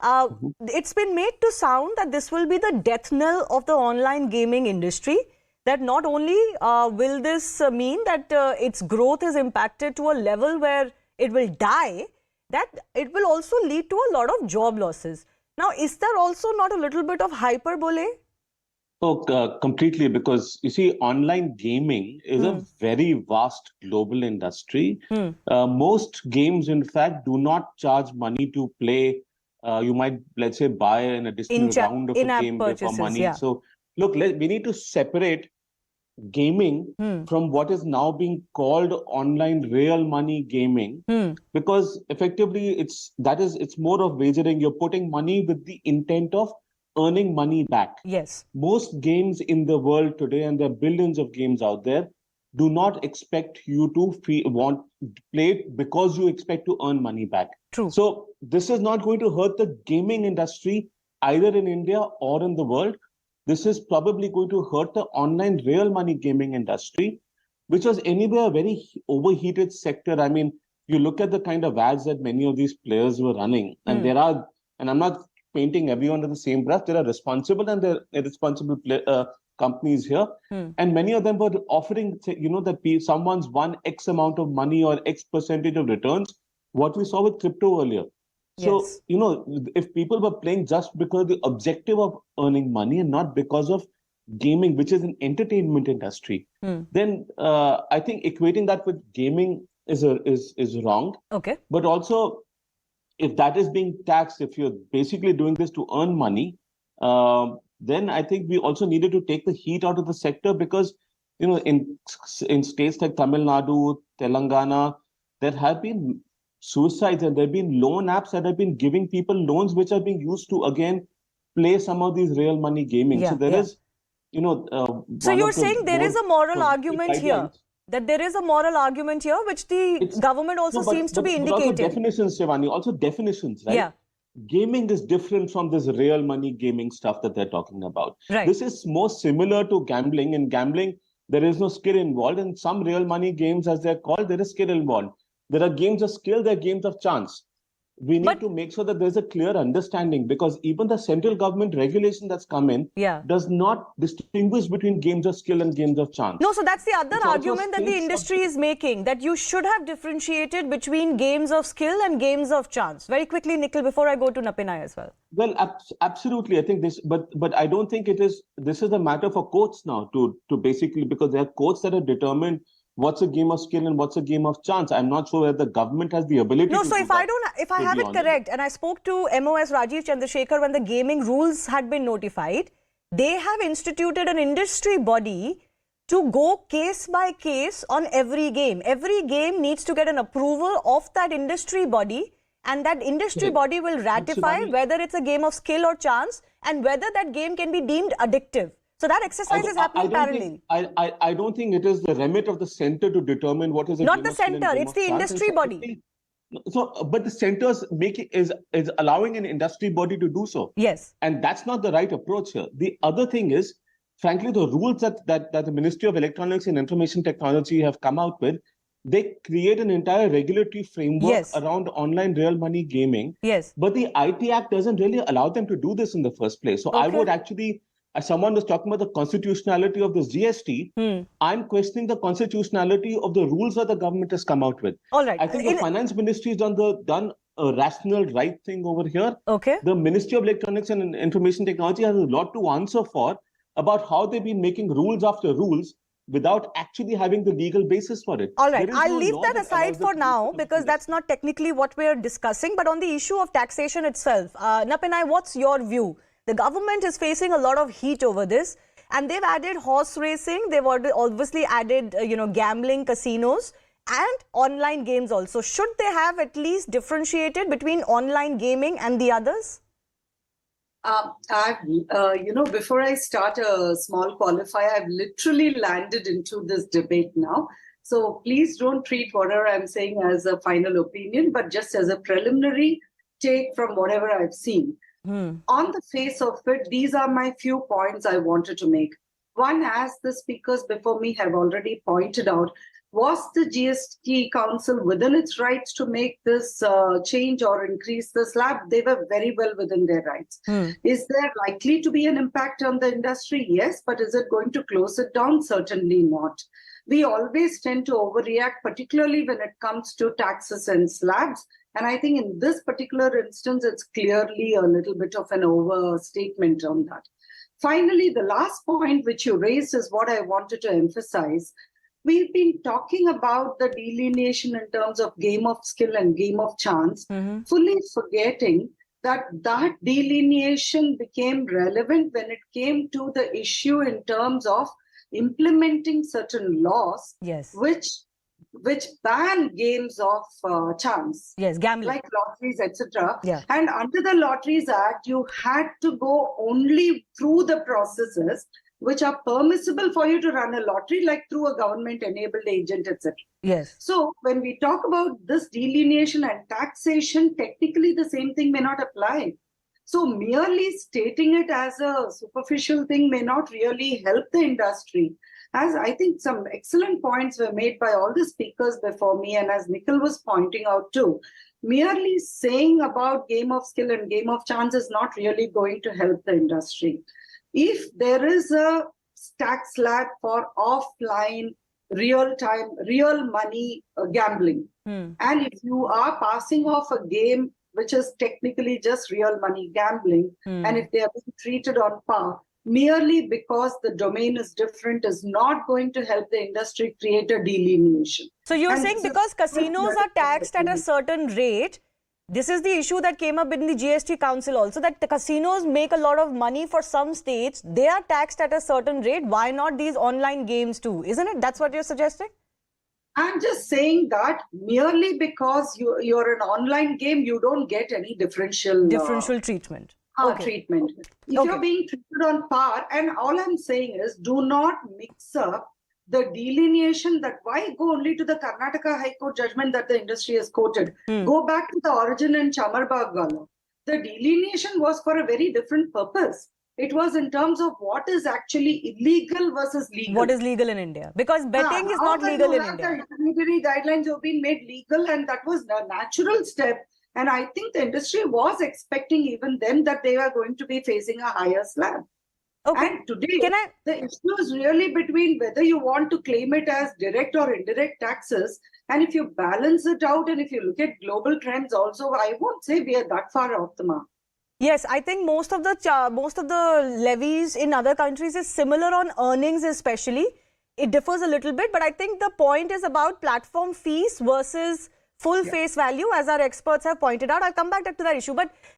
Mhm. It's been made to sound that this will be the death knell of the online gaming industry. That not only will this mean that its growth is impacted to a level where it will die, that it will also lead to a lot of job losses. Now, is there also not a little bit of hyperbole? Oh, completely, because you see, online gaming is a Hmm. very vast global industry. Hmm. Most games, in fact, do not charge money to play. You might, let's say, buy an additional round of a In-app game for purchases, money. yeah. So, look, we need to separate gaming Hmm. from what is now being called online real money gaming, Hmm. because effectively it's more of wagering. You're putting money with the intent of earning money back. Yes. Most games in the world today, and there are billions of games out there, do not expect you to want play it because you expect to earn money back. True. So this is not going to hurt the gaming industry either in India or in the world. This is probably going to hurt the online real money gaming industry, which was anyway a very overheated sector. I mean, you look at the kind of ads that many of these players were running, and and I'm not painting everyone with the same brush. There are responsible and there are irresponsible companies here. Hmm. And many of them were offering, that someone's won X amount of money or X percentage of returns. What we saw with crypto earlier. So, Yes. if people were playing just because the objective of earning money and not because of gaming, which is an entertainment industry, Hmm. then I think equating that with gaming is wrong. Okay. But also, if that is being taxed, if you're basically doing this to earn money, then I think we also needed to take the heat out of the sector, because in states like Tamil Nadu, Telangana, there have been suicides, and there have been loan apps that have been giving people loans which are being used to again play some of these real money gaming. So Yeah. there Yeah. is, So one you're of the saying there is more a moral positive argument here, guidelines. that there is a moral argument here, which the It's government also no, seems to be but also indicating. definitions, Shivani. Also definitions, right? Yeah. Gaming is different from this real money gaming stuff that they're talking about. Right. This is more similar to gambling. In gambling, there is no skill involved. In some real money games, as they're called, there is skill involved. There are games of skill, there are games of chance. We need But to make sure that there's a clear understanding, because even the central government regulation that's come in yeah. does not distinguish between games of skill and games of No, chance. so that's the other It's also a argument that the state industry subject. is making, that you should have differentiated between games of skill and games of chance. Very quickly, Nikhil, before I go to Napinai as well. Well, absolutely. I think this, but I don't think it is. This is a matter for courts now to basically, because there are courts that have determined what's a game of skill and what's a game of chance. I'm not sure whether the government has the ability No, to so do that. if I To have be it honest, correct, and I spoke to MOS Rajiv Chandrasekhar when the gaming rules had been notified, they have instituted an industry body to go case by case on every game. Every game needs to get an approval of that industry body, and that industry correct. body will ratify Shivani, whether it's a game of skill or chance, and whether that game can be deemed addictive. So that exercise is happening parallelly. I don't think it is the remit of the center to determine what is a Not game the of skill and center, game it's of the chance. And industry body. secondly, so, but the centers is allowing an industry body to do so. Yes. And that's not the right approach here. The other thing is, frankly, the rules that the Ministry of Electronics and Information Technology have come out with, they create an entire regulatory framework Yes. around online real money gaming. Yes. But the IT Act doesn't really allow them to do this in the first place. So I would actually, as someone was talking about the constitutionality of this GST, I'm questioning the constitutionality of the rules that the government has come out with. All right. I think the finance ministry has done a rational, right thing over here. Okay. The Ministry of Electronics and Information Technology has a lot to answer for about how they've been making rules after rules without actually having the legal basis for it. All right, I'll leave that aside for now, because that's not technically what we're discussing. But on the issue of taxation itself, Napinai, what's your view? The government is facing a lot of heat over this, and they've added horse racing. They've obviously added, gambling, casinos, and online games also. Should they have at least differentiated between online gaming and the others? Before I start a small qualifier, I've literally landed into this debate now. So please don't treat whatever I'm saying as a final opinion, but just as a preliminary take from whatever I've seen. On the face of it, these are my few points I wanted to make. One, as the speakers before me have already pointed out, Was the GST Council within its rights to make this change or increase the slab? They were very well within their rights. Is there likely to be an impact on the industry? Yes, but is it going to close it down? Certainly not. We always tend to overreact, particularly when it comes to taxes and slabs. And I think in this particular instance, it's clearly a little bit of an overstatement on that. Finally, the last point which you raised is what I wanted to emphasize. We've been talking about the delineation in terms of game of skill and game of chance, fully forgetting that that delineation became relevant when it came to the issue in terms of implementing certain laws, Yes. which ban games of chance. Yes, gambling. Like lotteries, etc. Yeah. And under the Lotteries Act, you had to go only through the processes which are permissible for you to run a lottery, like through a government-enabled agent, etc. Yes. So when we talk about this delineation and taxation, technically the same thing may not apply. So merely stating it as a superficial thing may not really help the industry. As I think some excellent points were made by all the speakers before me, and as Nikhil was pointing out too, merely saying about game of skill and game of chance is not really going to help the industry. If there is a tax slab for offline, real-time, real money gambling, and if you are passing off a game which is technically just real money gambling, and if they are being treated on par, merely because the domain is different is not going to help the industry create a delineation. So you're And saying this is because casinos are taxed at a certain rate, this is the issue that came up in the GST Council also, that the casinos make a lot of money for some states. They are taxed at a certain rate. Why not these online games too? Isn't it? That's what you're suggesting? I'm just saying that merely because you're an online game, you don't get any differential treatment. treatment. If you're being treated on par, and all I'm saying is do not mix up the delineation that why go only to the Karnataka High Court judgment that the industry has quoted. Go back to the origin in Chamarbagh Gala. The delineation was for a very different purpose. It was in terms of what is actually illegal versus legal. What is legal in India? Because betting is not legal in India. The intermediary guidelines have been made legal, and that was a natural step. And I think the industry was expecting even then that they were going to be facing a higher slab. Okay. And today, the issue is really between whether you want to claim it as direct or indirect taxes. And if you balance it out, and if you look at global trends also, I won't say we are that far off the mark. Yes, I think most of the levies in other countries is similar on earnings especially. It differs a little bit, but I think the point is about platform fees versus full face value, as our experts have pointed out. I'll come back to that issue. But